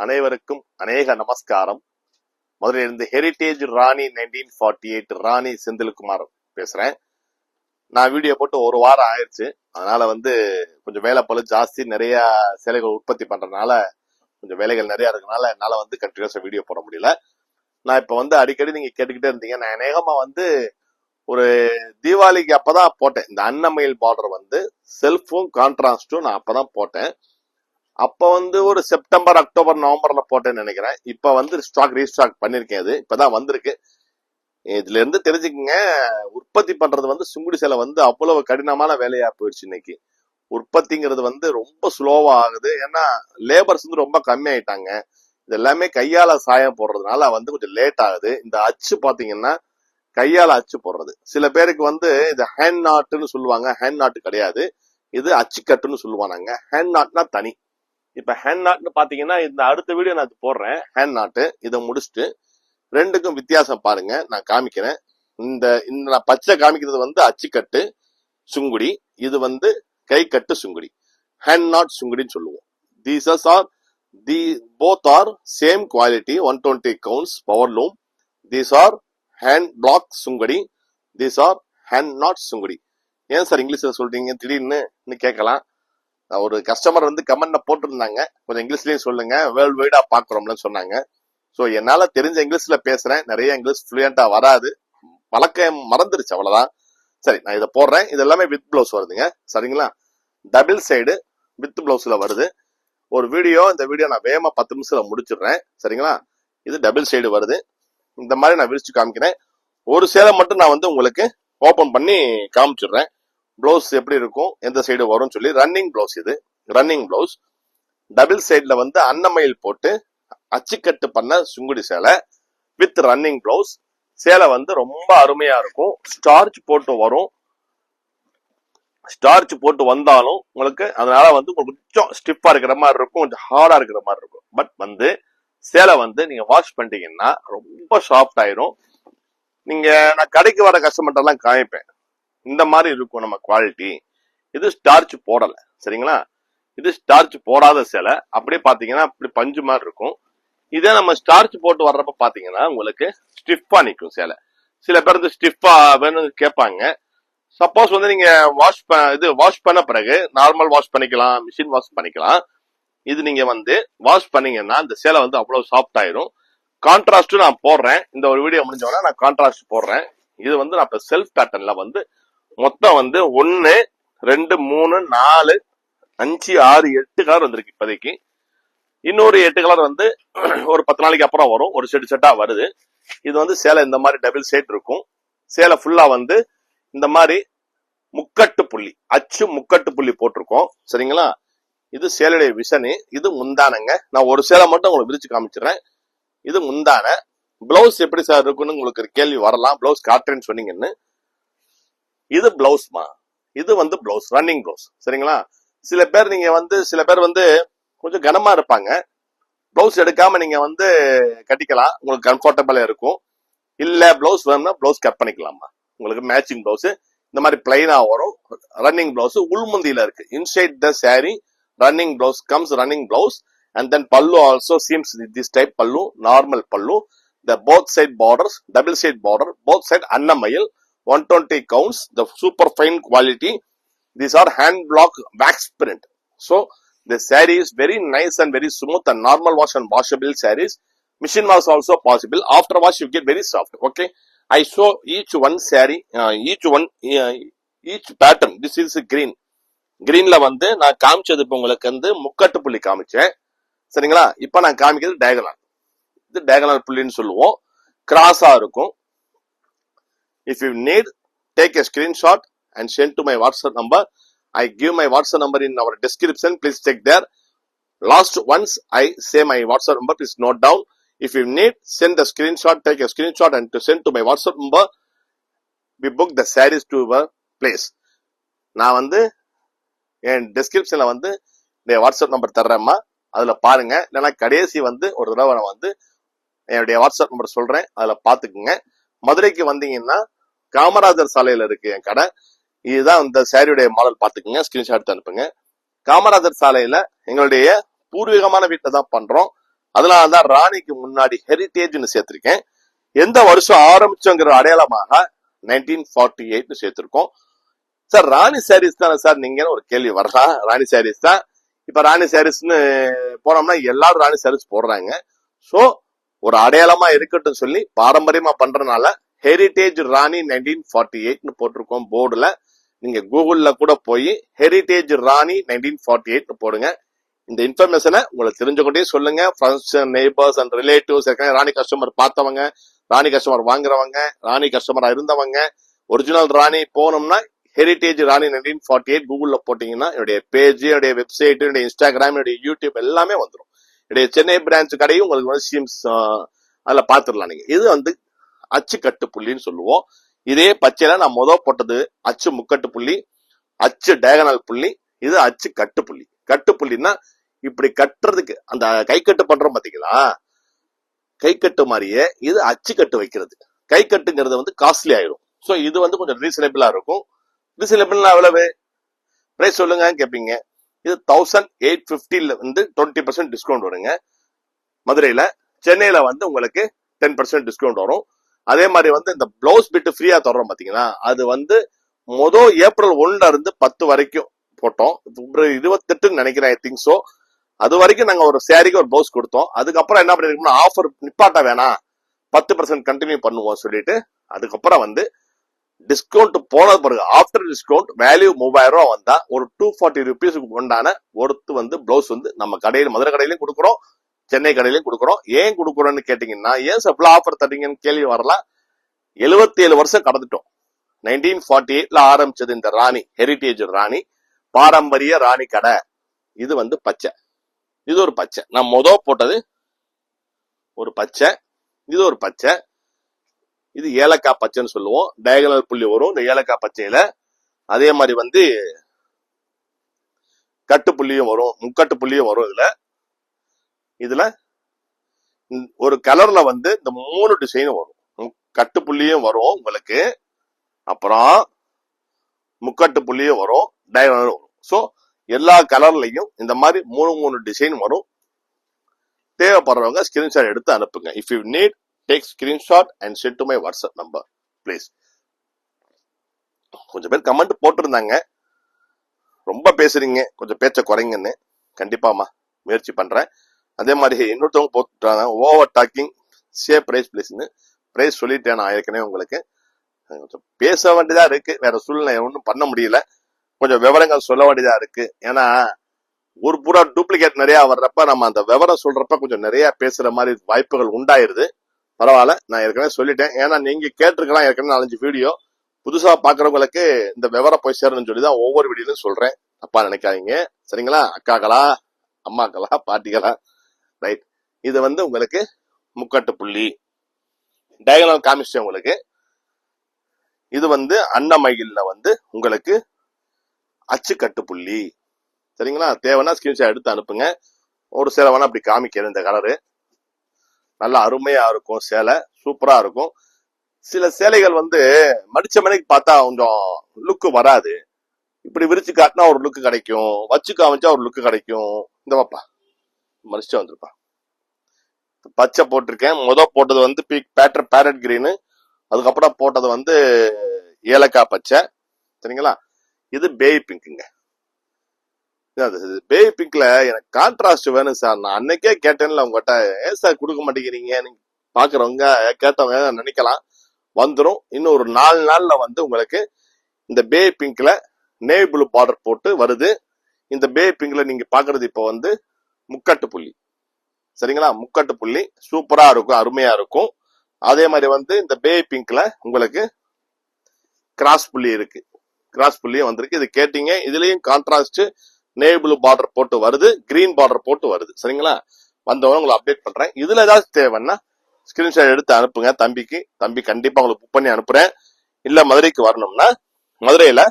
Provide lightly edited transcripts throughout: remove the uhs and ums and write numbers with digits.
அனைவருக்கும் அநேக நமஸ்காரம். முதல்ல இருந்து ஹெரிட்டேஜ் ராணி 1948 ராணி செந்தில்குமார் பேசுறேன். நான் வீடியோ போட்டு ஒரு வாரம் ஆயிடுச்சு. அதனால கொஞ்சம் வேலை பளு ஜாஸ்தி, நிறைய சேலைகள் உற்பத்தி பண்றதுனால கொஞ்சம் வேலைகள் நிறைய இருக்கனால என்னால கண்டினியூஸா வீடியோ போட முடியல. நான் இப்ப அடிக்கடி நீங்க கேட்டுக்கிட்டே இருந்தீங்க. நான் அநேகமா ஒரு தீபாவளிக்கு அப்பதான் போட்டேன். இந்த அன்னமயில் பார்டர் செல்ஃபும் கான்ட்ராஸ்டும் நான் அப்பதான் போட்டேன். அப்ப ஒரு செப்டம்பர், அக்டோபர், நவம்பர்ல போட்டேன்னு நினைக்கிறேன். இப்ப ஸ்டாக் ரீஸ்டாக் பண்ணிருக்கேன். அது இப்பதான் வந்திருக்கு. இதுல இருந்து தெரிஞ்சுக்கங்க, உற்பத்தி பண்றது சுங்குடி சேலை அவ்வளவு கடினமான வேலையா போயிடுச்சு. இன்னைக்கு உற்பத்திங்கிறது ரொம்ப ஸ்லோவா ஆகுது. ஏன்னா லேபர்ஸ் ரொம்ப கம்மி ஆயிட்டாங்க. இது எல்லாமே கையால சாயம் போடுறதுனால கொஞ்சம் லேட் ஆகுது. இந்த அச்சு பாத்தீங்கன்னா கையால அச்சு போடுறது. சில பேருக்கு இது ஹேண்ட் நாட்டுன்னு சொல்லுவாங்க. ஹேண்ட் நாட்டு கிடையாது, இது அச்சுக்கட்டுன்னு சொல்லுவாங்க. ஹேண்ட் நாட்னா தனி. இப்ப ஹேண்ட் நாட்னு பாத்தீங்கன்னா இந்த அடுத்த வீடியோ நான் போடுறேன். ஹேண்ட் நாட்டு இதை முடிச்சுட்டு ரெண்டுக்கும் வித்தியாசம் பாருங்க, நான் காமிக்கிறேன். இந்த நான் பச்சை காமிக்கிறது அச்சுக்கட்டு சுங்குடி, இது கை கட்டு சுங்குடி, ஹேண்ட் நாட் சுங்குடின்னு சொல்லுவோம். Theses are both are same quality, 120 counts power loom. These are hand block Sungudi, these are hand knot Sungudi. ஏன் சார் இங்கிலீஷ்ல சொல்றீங்க திடீர்னு கேட்கலாம். ஒரு கஸ்டமர் கமெண்ட்ல போட்டிருந்தாங்க, கொஞ்சம் இங்கிலீஷ்லயும் சொல்லுங்க, வேர்ல்டு வைடா பாக்குறோம்னு சொன்னாங்க. சோ என்னால தெரிஞ்ச இங்கிலீஷ்ல பேசுறேன். நிறைய இங்கிலீஷ் ஃப்ளூயண்டா வராது, வழக்கம் மறந்துருச்சு, அவ்வளவுதான். சரி, நான் இதை போடுறேன். இது எல்லாமே வித் பிளவுஸ் வருதுங்க, சரிங்களா? டபுள் சைடு வித் பிளவுஸ்ல வருது. ஒரு வீடியோ, இந்த வீடியோ நான் வேகமா 10 நிமிஷத்துல முடிச்சிடுறேன், சரிங்களா? இது டபுள் சைடு வருது. இந்த மாதிரி நான் விரிச்சு காமிக்கிறேன். ஒரு சேலை மட்டும் நான் உங்களுக்கு ஓபன் பண்ணி காமிச்சிடுறேன். பிளவுஸ் எப்படி இருக்கும், எந்த சைடு வரும்னு சொல்லி. ரன்னிங் பிளவுஸ், இது ரன்னிங் பிளவுஸ். டபுள் சைட்ல அன்னமயில் போட்டு அச்சுக்கட்டு பண்ண சுங்குடி சேலை வித் ரன்னிங் பிளவுஸ். சேலை ரொம்ப அருமையா இருக்கும். ஸ்டார்ச் போட்டு வரும். ஸ்டார்ச் போட்டு வந்தாலும் உங்களுக்கு அதனால கொஞ்சம் ஸ்டிஃபா இருக்கிற மாதிரி இருக்கும், கொஞ்சம் ஹார்டா இருக்கிற மாதிரி இருக்கும். பட் சேலை நீங்க வாஷ் பண்ணிட்டீங்கன்னா ரொம்ப சாஃப்ட் ஆயிரும். நான் கடைக்கு வர கஸ்டமர் எல்லாம் காமிப்பேன், இந்த மாதிரி இருக்கும் நம்ம குவாலிட்டி. இது ஸ்டார்ச் போடல, சரிங்களா? இது ஸ்டார்ச் போடாத சேலை. அப்படியே பாத்தீங்கன்னா அப்படி பஞ்சு மாதிரி இருக்கும். இதே நம்ம ஸ்டார்ச் போட்டு வர்றப்ப பாத்தீங்கன்னா உங்களுக்கு ஸ்டிஃபா நிற்கும் சேலை. சில பேர் ஸ்டிஃபா வேணும்னு கேட்பாங்க. சப்போஸ் நீங்க வாஷ் பண்ண பிறகு நார்மல் வாஷ் பண்ணிக்கலாம், மிஷின் வாஷ் பண்ணிக்கலாம். இது நீங்க வாஷ் பண்ணீங்கன்னா இந்த சேலை அவ்வளவு சாஃப்ட் ஆயிரும். கான்ட்ராஸ்ட் நான் போடுறேன். இந்த ஒரு வீடியோ முடிஞ்சோன்னா நான் கான்ட்ராஸ்ட் போடுறேன். இது நான் இப்ப செல்ஃப் பேட்டர்ன்ல மொத்தம் 1 2 3 4 5 6 8 கலர் வந்திருக்கு இப்போதைக்கு. இன்னொரு 8 கலர் ஒரு 10 நாளைக்கு அப்புறம் வரும். ஒரு செட்டா வருது. இது சேலை இந்த மாதிரி டபுள் செட் இருக்கும். சேலை ஃபுல்லா இந்த மாதிரி முக்கட்டு புள்ளி, அச்சு முக்கட்டு புள்ளி போட்டிருக்கோம், சரிங்களா? இது சேலையுடைய விஷனு. இது முந்தானங்க. நான் ஒரு சேலை மட்டும் உங்களுக்கு விரிச்சு காமிச்சிடுறேன். இது முந்தான. பிளவுஸ் எப்படி சார் இருக்குன்னு உங்களுக்கு கேள்வி வரலாம். பிளவுஸ் காட்டுறேன்னு சொன்னீங்கன்னு. இது பிளவுஸ்மா. இது பிளவுஸ், ரன்னிங் பிளவுஸ், சரிங்களா? சில பேர் நீங்க சில பேர் கொஞ்சம் கனமா இருப்பாங்க. பிளவுஸ் எடுக்காம நீங்க கட்டிக்கலாம், உங்களுக்கு கம்ஃபர்டபுளா இருக்கும். இல்ல பிளவுஸ் வேணும்னா பிளவுஸ் கட் பண்ணிக்கலாமா. உங்களுக்கு மேட்சிங் பிளவுஸ் இந்த மாதிரி பிளைனா வரும். ரன்னிங் பிளவுஸ் உள்முந்தியில இருக்கு. Inside the sorry running blouse comes running blouse. And then pallu also seems this type pallu, normal pallu. The both side borders, double side border, both side annamayil, 120 counts, the super fine quality. These are hand block wax print. So the saree is very nice and very smooth and normal wash and washable sarees. Machine wash also possible. After wash you get very soft. Okay, I show each one saree, each pattern. This is green. Greenல நான் காமிச்சது இப்ப உங்களுக்கு முக்கட்டு புள்ளி காமிச்சேன், சரிங்களா? இப்ப நான் காமிக்கிறது டயகனல். இது டயகனல் புள்ளின்னு சொல்லுவோம். கிராஸா இருக்கும். If you need, take a screenshot and send to my WhatsApp number. I give my WhatsApp number in our description. Please check there. Last once I say my WhatsApp number, please note down. If you need, send the screenshot, take a screenshot and to send to my WhatsApp number. We book the sarees to your place. நான் என் டிஸ்கிரிப்ஷன்ல WhatsApp number தர்றேம்மா, அதுல பாருங்க. இல்லைன்னா கடைசி ஒரு தடவை நான் என்னுடைய வாட்ஸ்அப் நம்பர் சொல்றேன், அதுல பாத்துக்குங்க. மதுரைக்கு வந்தீங்கன்னா காமராஜர் சாலையில இருக்கு என் கடை. இதுதான் இந்த சாரியுடைய மாடல், பாத்துக்குங்க. ஸ்கிரீன்ஷாட் அனுப்புங்க. காமராஜர் சாலையில எங்களுடைய பூர்வீகமான வீட்டுல தான் பண்றோம். அதனாலதான் ராணிக்கு முன்னாடி ஹெரிட்டேஜ்னு சேர்த்திருக்கேன். எந்த வருஷம் ஆரம்பிச்சோங்கிற அடையாளமாக 1948 சேர்த்திருக்கோம். சார் ராணி சாரீஸ் தானே சார் நீங்க ஒரு கேள்வி வரலாம். ராணி சாரீஸ் தான். இப்ப ராணி சாரீஸ்னு போனோம்னா எல்லாரும் ராணி சாரீஸ் போடுறாங்க. சோ ஒரு அடையாளமா இருக்கட்டும் சொல்லி பாரம்பரியமா பண்றதுனால ஹெரிட்டேஜ் ராணி 1948 போட்டிருக்கோம் போர்டுல. நீங்க கூகுள்ல கூட போய் ஹெரிட்டேஜ் ராணி 1948 போடுங்க. இந்த இன்ஃபர்மேஷனை உங்களுக்கு தெரிஞ்சுக்கிட்டே சொல்லுங்க. Friends, neighbours and relatives, Rani customer பார்த்தவங்க, ராணி கஸ்டமர் வாங்குறவங்க, ராணி கஸ்டமரா இருந்தவங்க, ஒரிஜினல் ராணி போனோம்னா ஹெரிட்டேஜ் ராணி 1948 கூகுள்ல போட்டீங்கன்னா என்னுடைய பேஜ், என்னுடைய வெப்சைட், என்னுடைய இன்ஸ்டாகிராம், என்னுடைய யூடியூப் எல்லாமே வந்துடும். என்னுடைய சென்னை பிரான்ச் கடையும் உங்களுக்கு வந்து சிம்ஸ் அதுல பாத்துடலாம் நீங்க. இது வந்து அச்சு கட்டு புள்ளின்னு சொல்லுவோம். இதே பச்சையில நான் போட்டது அச்சு முக்கட்டு புள்ளி, அச்சு டயகனல் புள்ளி, இது அச்சு கட்டு புள்ளி. கட்டு புள்ளின்னா இப்படி கட்டுறதுக்கு அந்த கை கட்டு பண்றோம் பாத்தீங்களா, கை கட்டு மாதிரியே இது அச்சு கட்டு வைக்கிறது. கை கட்டுங்கிறது வந்து காஸ்ட்லி ஆயிடும். சோ இது வந்து கொஞ்சம் ரீசனபிளா இருக்கும். ரீசனபிள்னா எவ்வளவு பிரைஸ் சொல்லுங்க கேட்பீங்க. இது 1850 வந்து 20% டிஸ்கவுண்ட் வருங்க மதுரையில. சென்னையில வந்து உங்களுக்கு 10% டிஸ்கவுண்ட் வரும். அதே மாதிரி வந்து இந்த பிளவுஸ் பிட் ஃப்ரீயா தர்றோம் பாத்தீங்கன்னா, அது வந்து ஏப்ரல் 1 இருந்து 10 வரைக்கும் போட்டோம். 28 நினைக்கிறேன், ஐ திங்க் சோ. அது வரைக்கும் நாங்க ஒரு சாரிக்கு ஒரு பிளவுஸ் கொடுத்தோம். அதுக்கப்புறம் என்ன பண்ணிருக்கோம்னா ஆஃபர் நிப்பாட்ட வேணாம், 10% கண்டினியூ பண்ணுவோம் சொல்லிட்டு அதுக்கப்புறம் வந்து டிஸ்கவுண்ட் போனது பிறகு ஆஃப்டர் டிஸ்கவுண்ட் வேல்யூ 3000 ரூபாய் வந்தா ஒரு 240 ருபீஸுக்கு உண்டான ஒருத்து வந்து பிளவுஸ் வந்து நம்ம கடையில், மதுரை கடையிலையும் கொடுக்குறோம், சென்னை கடையிலையும் கொடுக்குறோம். ஏன் கொடுக்குறோம்னு கேட்டீங்கன்னா, ஏன் சப்ளை ஆஃபர் தரீங்கன்னு கேள்வி வரலாம். 77 வருஷம் கடந்துட்டோம். 1948 ஆரம்பிச்சது இந்த ராணி, ஹெரிட்டேஜ் ராணி, பாரம்பரிய ராணி கடை. இது வந்து பச்சை, இது ஒரு பச்சை. நான் போட்டது ஒரு பச்சை, இது ஒரு பச்சை. இது ஏலக்காய் பச்சைன்னு சொல்லுவோம். டயகனல் புள்ளி வரும் இந்த ஏலக்காய் பச்சையில. அதே மாதிரி வந்து கட்டு புள்ளியும் வரும், முக்கட்டு புள்ளியும் வரும். இதுல ஒரு கலர்ல வந்து இந்த 3 டிசைனும் வரும். கட்டு புள்ளியும் வரும் உங்களுக்கு, அப்புறம் முக்கட்டு புள்ளியும் வரும், டயகனல் வரும். சோ எல்லா கலர்லயும் இந்த மாதிரி 3 டிசைன் வரும். தேவைப்படுறவங்க ஸ்கிரீன்ஷாட் எடுத்து அனுப்புங்க. If you need take screenshot and send to my WhatsApp number please. கொஞ்சம் பேர் கமெண்ட் போட்டிருந்தாங்க, ரொம்ப பேசுறீங்க, கொஞ்சம் பேச்ச குறைங்கன்னு. கண்டிப்பாமா முயற்சி பண்றேன். அதே மாதிரி இன்னொருத்தவங்க போட்டுறாங்க, ஓவர் டாக்கிங் சே பிரைஸ் பிளீஸ்ன்னு. பிரைஸ் சொல்லிட்டேன் நான் ஏற்கனவே உங்களுக்கு. கொஞ்சம் பேச வேண்டியதா இருக்கு, வேற சூழ்நிலை ஒன்றும் பண்ண முடியல. கொஞ்சம் விவரங்கள் சொல்ல வேண்டியதா இருக்கு. ஏன்னா ஒரு பூரா டூப்ளிகேட் நிறைய வர்றப்ப நம்ம அந்த விவரம் சொல்றப்ப கொஞ்சம் நிறைய பேசுற மாதிரி வாய்ப்புகள் உண்டாயிருது. பரவாயில்ல, நான் ஏற்கனவே சொல்லிட்டேன். ஏன்னா நீங்க கேட்டிருக்கலாம் ஏற்கனவே 4-5 வீடியோ. புதுசா பாக்குறவங்களுக்கு இந்த விவரம் போய் சேரணும்னு சொல்லிதான் ஒவ்வொரு வீடியோலையும் சொல்றேன். தப்பா நினைக்காதீங்க சரிங்களா? அக்காக்களா, அம்மாக்களா, பாட்டிகளா, ரைட். இது வந்து உங்களுக்கு முக்கட்டு புள்ளி டயகனல் காமிச்சேன் உங்களுக்கு. இது வந்து அன்னமயில்ல வந்து உங்களுக்கு அச்சு கட்டு புள்ளி சரிங்களா? தேவைன்னா ஸ்கிரீன்ஷாட் எடுத்து அனுப்புங்க. ஒரு சேலை வேணா அப்படி காமிக்கிறேன். இந்த கலரு நல்லா அருமையா இருக்கும், சேலை சூப்பரா இருக்கும். சில சேலைகள் வந்து மடிச்ச மணிக்கு பார்த்தா கொஞ்சம் லுக்கு வராது. இப்படி விரிச்சு காட்டினா ஒரு லுக்கு கிடைக்கும், வச்சு காமிச்சா ஒரு லுக்கு கிடைக்கும். இந்த பாப்பா மடிச்சு வந்துருப்பா. பச்சை போட்டிருக்கேன். போட்டது வந்து பேரட் கிரீனு, அதுக்கப்புறம் போட்டது வந்து ஏலக்காய் பச்சை சரிங்களா? இது பேய் பிங்க்குங்க. பேய் பிங்க்ல எனக்கு கான்ட்ராஸ்ட் வேணும் சார். நான் அன்னைக்கே கேட்டேன்ல உங்ககிட்ட, ஏன் சார் கொடுக்க மாட்டேங்கிறீங்க? நீங்க பாக்குறவங்க கேட்டவங்க நினைக்கலாம், வந்துடும். இன்னும் ஒரு 4 நாள்ல வந்து உங்களுக்கு இந்த பேய் பிங்க்ல நேவி ப்ளூ பார்டர் போட்டு வருது. இந்த பேய் பிங்க்ல நீங்க பாக்குறது இப்ப வந்து முக்கட்டு புள்ளி சரிங்களா? முக்கட்டு புள்ளி சூப்பரா இருக்கும், அருமையா இருக்கும். அதே மாதிரி வந்து இந்த பேய் பிங்க்ல உங்களுக்கு கிராஸ் புள்ளி இருக்கு, கிராஸ் புள்ளியும் வந்திருக்கு. இது கேட்டீங்க. இதுலயும் கான்ட்ராஸ்ட் நேவி ப்ளூ பார்டர் போட்டு வருது, கிரீன் பார்டர் போட்டு வருது சரிங்களா? வந்தவங்க உங்களை அப்டேட் பண்றேன். இதுல ஏதாவது தேவைன்னா ஸ்கிரீன்ஷாட் எடுத்து அனுப்புங்க தம்பிக்கு. தம்பி கண்டிப்பா உங்களுக்கு புக் பண்ணி அனுப்புறேன். இல்ல மதுரைக்கு வரணும்னா மதுரையில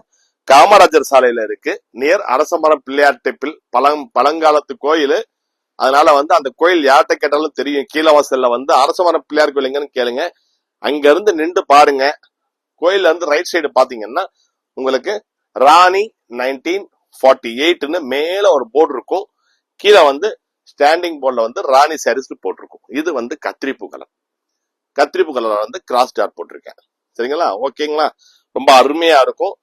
காமராஜர் சாலையில இருக்கு, நியர் அரசமரம் பிள்ளையார் டெம்பிள், பழங்காலத்து கோயில். அதனால வந்து அந்த கோயில் யார்கிட்ட கேட்டாலும் தெரியும். கீழவாசல்ல வந்து அரசமரம் பிள்ளையார் கோயில் எங்கன்னு கேளுங்க. அங்க இருந்து நின்று பாருங்க. கோயில்ல இருந்து ரைட் சைடு பாத்தீங்கன்னா உங்களுக்கு ராணி 1948 மேல ஒரு போர்டு இருக்கும். கீழே வந்து ஸ்டாண்டிங் போர்ட்ல வந்து ராணி சாரீஸ் போட்டிருக்கும். இது வந்து கத்திரிப்பூ கலர். கத்திரிப்பூ கலர் வந்து கிராஸ் டாட் போட்டிருக்கேன். சரிங்களா? ஓகேங்களா? ரொம்ப அருமையா இருக்கும்.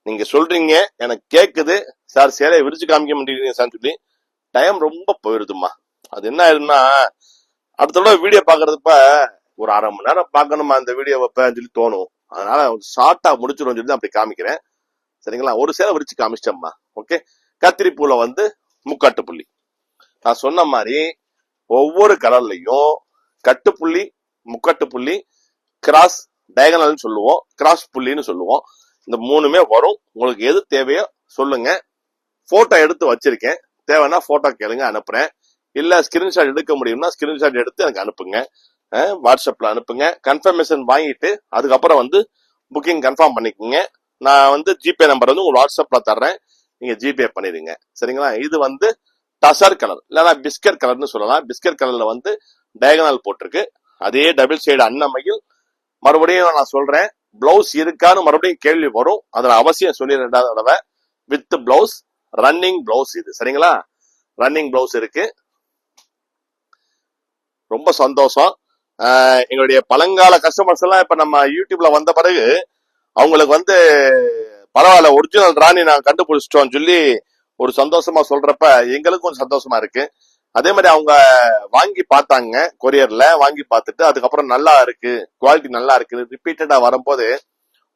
நீங்க சொல்றீங்க, எனக்கு கேக்குது, சார் சேலையை விரிச்சு காமிக்க மாட்டேங்கிறீங்க சார் சொல்லி. டைம் ரொம்ப போயிருதுமா. அது என்ன ஆயிருதுன்னா, அடுத்த தடவை வீடியோ பாக்குறதுப்ப ஒரு அரை மணி நேரம் பாக்கணுமா இந்த வீடியோ வைப்பேன்னு சொல்லி தோணும். அதனால ஷார்ட்டா முடிச்சிடும் சொல்லி அப்படி காமிக்கிறேன். சரிங்களா? ஒரு சேலை விரிச்சு காமிச்சிட்டோம்மா. ஓகே. கத்திரிப்பூல வந்து முக்காட்டு புள்ளி. நான் சொன்ன மாதிரி ஒவ்வொரு கலர்லயும் கட்டுப்புள்ளி, முக்கட்டு புள்ளி, கிராஸ் டயகனல் சொல்லுவோம், கிராஸ் புள்ளின்னு சொல்லுவோம். இந்த மூணுமே வரும். உங்களுக்கு எது தேவையோ சொல்லுங்க. போட்டோ எடுத்து வச்சிருக்கேன். தேவைன்னா போட்டோ கேளுங்க, அனுப்புறேன். இல்ல ஸ்கிரீன்ஷாட் எடுக்க முடியும்னா ஸ்கிரீன்ஷாட் எடுத்து எனக்கு அனுப்புங்க. வாட்ஸ்அப்ல அனுப்புங்க. கன்ஃபர்மேஷன் வாங்கிட்டு அதுக்கப்புறம் வந்து புக்கிங் கன்ஃபார்ம் பண்ணிக்கோங்க. நான் வந்து ஜிபே நம்பர் வந்து உங்களுக்கு வாட்ஸ்அப்ல தர்றேன். நீங்க ஜிபே பண்ணிடுங்க. சரிங்களா? இது வந்து டசர் கலர் இல்லைன்னா பிஸ்கட் கலர்னு சொல்லலாம். பிஸ்கட் கலர்ல வந்து டயகனல் போட்டிருக்கு. அதே டபுள் சைடு அன்னமையில். மறுபடியும் நான் சொல்றேன், பிளவுஸ் இருக்கான்னு மறுபடியும் கேள்வி வரும். அதுல அவசியம் சொல்லி 2வது தடவை வித் பிளவுஸ், ரன்னிங் பிளவுஸ் இது. சரிங்களா? ரன்னிங் பிளவுஸ் இருக்கு. ரொம்ப சந்தோஷம். எங்களுடைய பழங்கால கஸ்டமர்ஸ் எல்லாம் இப்ப நம்ம யூடியூப்ல வந்த பிறகு அவங்களுக்கு வந்து பரவாயில்ல, ஒரிஜினல் ராணி நான் கண்டுபிடிச்சிட்டோம் சொல்லி ஒரு சந்தோஷமா சொல்றப்ப எங்களுக்கும் கொஞ்சம் சந்தோஷமா இருக்கு. அதே மாதிரி அவங்க வாங்கி பார்த்தாங்க, கொரியர்ல வாங்கி பார்த்துட்டு அதுக்கப்புறம் நல்லா இருக்கு, குவாலிட்டி நல்லா இருக்கு, ரிப்பீட்டடா வரும்போது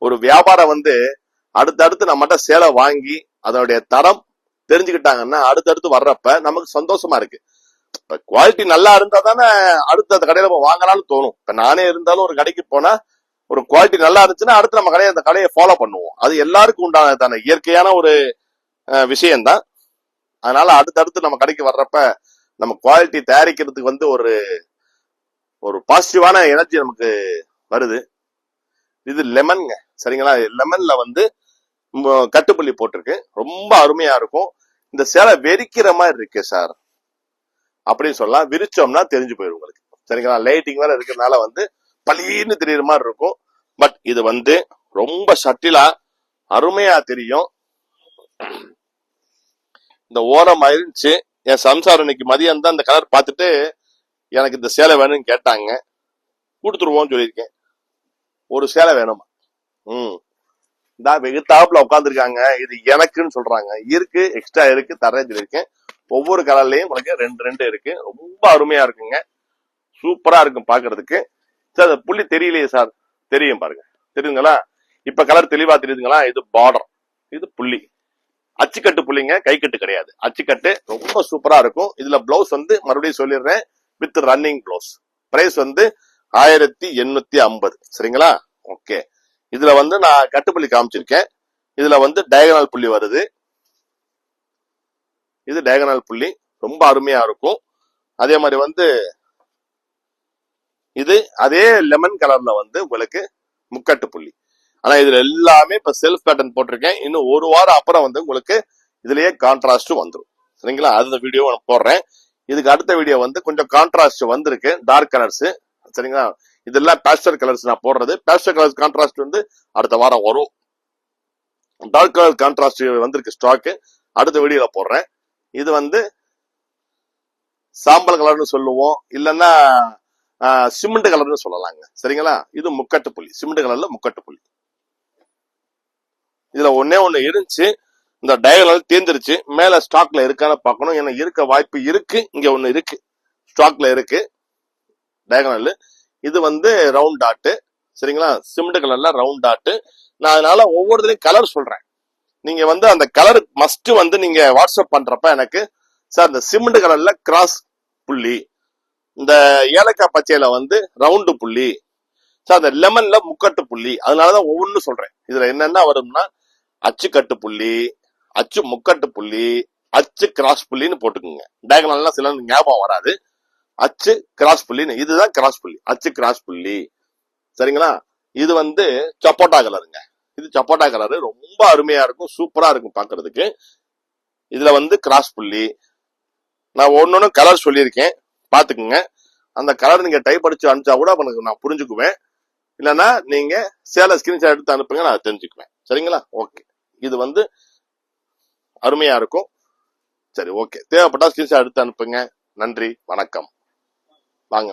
ஒரு வியாபாரம் வந்து அடுத்தடுத்து நம்மகிட்ட சேலை வாங்கி அதோடைய தரம் தெரிஞ்சுக்கிட்டாங்கன்னா அடுத்தடுத்து வர்றப்ப நமக்கு சந்தோஷமா இருக்கு. இப்ப குவாலிட்டி நல்லா இருந்தா தானே அடுத்த கடையில வாங்கலாம்னு தோணும். இப்ப நானே இருந்தாலும் ஒரு கடைக்கு போனா ஒரு குவாலிட்டி நல்லா இருந்துச்சுன்னா அடுத்து நம்ம அந்த கடையை ஃபாலோ பண்ணுவோம். அது எல்லாருக்கும் உண்டானது தானே, இயற்கையான ஒரு விஷயம்தான். அதனால அடுத்தடுத்து நம்ம கடைக்கு வர்றப்ப நம்ம குவாலிட்டி தயாரிக்கிறதுக்கு வந்து ஒரு ஒரு பாசிட்டிவான எனர்ஜி நமக்கு வருது. இது லெமன்ங்க. சரிங்களா? லெமன்ல வந்து கட்டுப்புள்ளி போட்டிருக்கு. ரொம்ப அருமையா இருக்கும். இந்த சேலை வெறிக்கிற மாதிரி இருக்கு சார் அப்படின்னு சொல்லலாம். விரிச்சோம்னா தெரிஞ்சு போயிடும் உங்களுக்கு. சரிங்களா? லைட்டிங் வேற இருக்கிறதுனால வந்து பளின்னு தெரியற மாதிரி இருக்கும். பட் இது வந்து ரொம்ப சட்டிலா அருமையா தெரியும். இந்த ஓரம் இருந்துச்சு. என் சம்சாரம் இன்னைக்கு மதியம் தான் இந்த கலர் பார்த்துட்டு எனக்கு இந்த சேலை வேணும்னு கேட்டாங்க. கொடுத்துருவோம்னு சொல்லியிருக்கேன். ஒரு சேலை வேணுமா? இந்த வெகுத்தாப்புல உட்காந்துருக்காங்க. இது எனக்குன்னு சொல்றாங்க. இருக்கு, எக்ஸ்ட்ரா இருக்கு, தரேன் சொல்லியிருக்கேன். ஒவ்வொரு கலர்லயும் உங்களுக்கு 2 இருக்கு. ரொம்ப அருமையா இருக்குங்க. சூப்பரா இருக்கும் பாக்குறதுக்கு. சார் புள்ளி தெரியலையே சார். தெரியும் பாருங்க. தெரியுதுங்களா? இப்ப கலர் தெளிவா தெரியுதுங்களா? இது பார்டர், இது புள்ளி. அச்சுக்கட்டு புள்ளிங்க, கைக்கட்டு கிடையாது. அச்சுக்கட்டு ரொம்ப சூப்பரா இருக்கும். இதுல பிளவுஸ் வந்து மறுபடியும் சொல்லிடுறேன், வித் ரன்னிங் பிளவுஸ். பிரைஸ் வந்து 1850. சரிங்களா? ஓகே. இதுல வந்து நான் கட்டுப்புள்ளி காமிச்சிருக்கேன். இதுல வந்து டயகனல் புள்ளி வருது. இது டயகனல் புள்ளி ரொம்ப அருமையா இருக்கும். அதே மாதிரி வந்து இது அதே லெமன் கலர்ல வந்து உங்களுக்கு முக்கட்டு புள்ளி. ஆனா இதுல எல்லாமே இப்ப செல்ஃப் பேட்டர்ன் போட்டிருக்கேன். இன்னும் ஒரு வாரம் அப்புறம் வந்து உங்களுக்கு இதுலயே கான்ட்ராஸ்ட் வந்துடும். சரிங்களா? அந்த வீடியோ நான் போடுறேன். இதுக்கு அடுத்த வீடியோ வந்து கொஞ்சம் கான்ட்ராஸ்ட் வந்திருக்கு, டார்க் கலர்ஸ். சரிங்களா? இதெல்லாம் பேஸ்டல் கலர்ஸ் நான் போடுறது. பேஸ்டல் கலர்ஸ் கான்ட்ராஸ்ட் வந்து அடுத்த வாரம் வரும். டார்க் கலர் கான்ட்ராஸ்ட் வந்திருக்கு ஸ்டாக், அடுத்த வீடியோல போடுறேன். இது வந்து சாம்பல் கலர்னு சொல்லுவோம், இல்லன்னா சிமெண்ட் கலர்னு சொல்லலாங்க. சரிங்களா? இது முக்கட்டு புள்ளி, சிமெண்ட் கலர்ல முக்கட்டு புள்ளி. இதுல ஒன்னே ஒண்ணு இருந்துச்சு, இந்த டயகனல் தேர்ந்துருச்சு. மேல ஸ்டாக்ல இருக்கான்னு பார்க்கணும். ஏன்னா இருக்க வாய்ப்பு இருக்கு. இங்க ஒண்ணு இருக்கு, ஸ்டாக்ல இருக்கு டயகனல். இது வந்து ரவுண்ட் டாட். சரிங்களா? சிமெண்ட் கலர்ல ரவுண்ட் டாட். நான் அதனால ஒவ்வொருத்தரையும் கலர் சொல்றேன். நீங்க வந்து அந்த கலர் மஸ்ட் வந்து நீங்க வாட்ஸ்அப் பண்றப்ப எனக்கு சார் இந்த சிமெண்ட் கலர்ல கிராஸ் புள்ளி, இந்த ஏலக்காய் பச்சையில வந்து ரவுண்டு புள்ளி, சார் இந்த லெமன்ல முக்கட்டு புள்ளி. அதனாலதான் ஒவ்வொன்னு சொல்றேன். இதுல என்னென்ன வரும்னா அச்சு கட்டு புள்ளி, அச்சு முக்கட்டு புள்ளி, அச்சு கிராஸ் புள்ளின்னு போட்டுக்கோங்க. டயகனல்லாம் சில ஞாபகம் வராது. அச்சு கிராஸ் புள்ளின்னு, இதுதான் கிராஸ் புள்ளி, அச்சு கிராஸ் புள்ளி. சரிங்களா? இது வந்து சப்போட்டா கலருங்க. இது சப்போட்டா கலரு ரொம்ப அருமையா இருக்கும், சூப்பரா இருக்கும் பாக்குறதுக்கு. இதுல வந்து கிராஸ் புள்ளி. நான் ஒன்னொன்னு கலர் சொல்லியிருக்கேன், பாத்துக்குங்க. அந்த கலர் நீங்க டைப் அடிச்சு அனுப்பிச்சா கூட நான் புரிஞ்சுக்குவேன். இல்லைன்னா நீங்க சேலை ஸ்கிரீன்ஷாட் எடுத்து அனுப்புங்க, நான் தெரிஞ்சுக்குவேன். சரிங்களா? ஓகே. இது வந்து அருமையா இருக்கும். சரி, ஓகே. தேவைப்பட்டா ஸ்கிரீன்ஷாட் எடுத்து அனுப்புங்க. நன்றி, வணக்கம். வாங்க.